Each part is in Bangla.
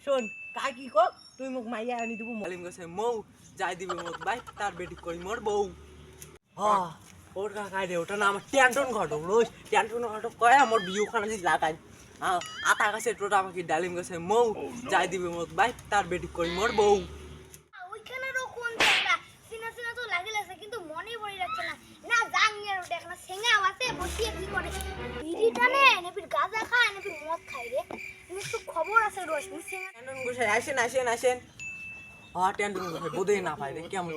শোন কাই কি কো তুই মোক মাইয়া আনি দিব মলিম গেছে মৌ যাই দিবি মোক ভাই তার বেটি কই মোর বউ হ্যাঁ ওর কাকাই রে ওটা না আমার টেনটন ঘটক রোজ টেনটন ঘটক কয় আমার বিউ খানা দি লাগাই আতা গাছে টোটা আমাকে ডালিম গেছে মৌ যাই দিবি মোক ভাই তার বেটি কই মোর বউ ওইখানেরও কোন জায়গা সিনা সিনা তো লাগেছে কিন্তু মনে পড়ে যাচ্ছে না না জাঙ্গের ওটা এখন সেঙ্গা আছে বসিয়ে কি করে বিড়ি টানে নাকি গাঁজা খায় নাকি মদ খায় রে একটু খবর আছে রোজ সেঙ্গা টেনটন গোসাই আসেন হ্যাঁ টেনটন গোসাই বোধই না পাই রে কেমন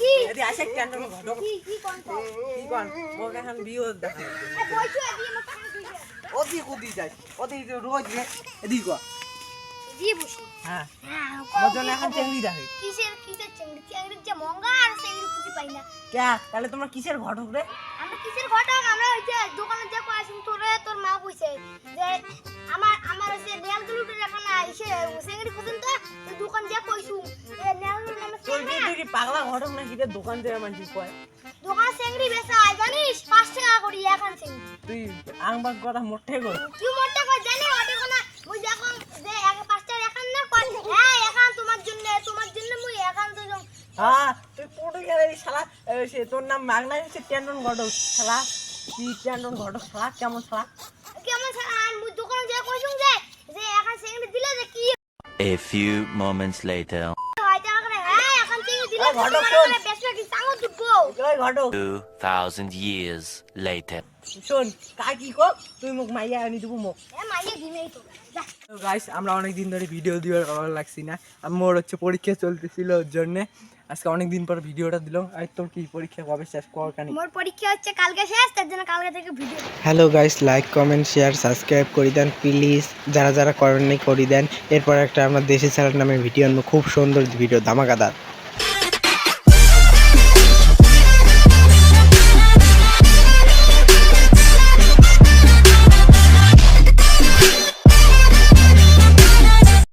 কি এদি আসে টেনটন ঘটক কি কোন মোক এখন বিও দেখা বইছো এদি মত ওদি কুদি যায় ওদি রোজ রে এদি কো জি বসি হ্যাঁ হ্যাঁ মজন এখন চেংড়ি দেখে কিসের চেংড়ি যে মঙ্গা আর চেংড়ি খুঁজে পাই না কে তাহলে তোমরা কিসের ঘটক রে আমরা কিসের ঘটক আমরা ওই যে দোকানে যে কইছিস তোর মা কইছে যে আমার ওই যে নেলগুলোতে রাখা না এসে চেংড়ি খুঁজেন তো দোকান যে কইছু এ নেলগুলো নামে তুই কি পাগলা ঘটক নাকি রে দোকান থেকে মানছি কয় দোকান চেংড়ি বেচা জানিস 5 টাকা করে এখন চেংড়ি তুই আংবাগ কথা মোটে কর কি মোটা কই জানি ওটা কোনা মুই এখন যে 5 টাকা এখন না কই হ্যাঁ এখন তোমার জন্য মুই এখন তো হ্যাঁ তুই পড়ে গেলে শালা সে তোর নাম মাগনা হচ্ছে টেন্ডন ঘটক শালা কি টেন্ডন ঘটক শালা কেমন শালা কেমন আর মুই দোকানে যে কইছুম যে এখন চেংড়ি দিলে যে কি A few moments later. হয় টাকা করে হ্যাঁ এখন চেংড়ি দিলে ঘটক তোমার বেচা কি চাঙ্গো দুবো ওই ঘটক 2,000 years later. শোন কাই কি কো তুই মোক মাইয়া আনি দিব মোক এ মাইয়ে দিমেই তো যা গাইস আমরা অনেক দিন ধরে ভিডিও দেওয়ার ভালো লাগছি না মোর হচ্ছে পরীক্ষা চলতেছিল ওর জন্য আজকে অনেক দিন পর ভিডিওটা দিলাম আর তোর কি পরীক্ষা কবে শেষ কর কানি মোর পরীক্ষা হচ্ছে কালকে শেষ তার জন্য কালকে থেকে video hello guys like comment share subscribe করে দেন প্লিজ যারা যারা করেননি করে দেন এরপর একটা আমার দেশি চ্যানেল নামে ভিডিও আনবো খুব সুন্দর ভিডিও ধামাকাদার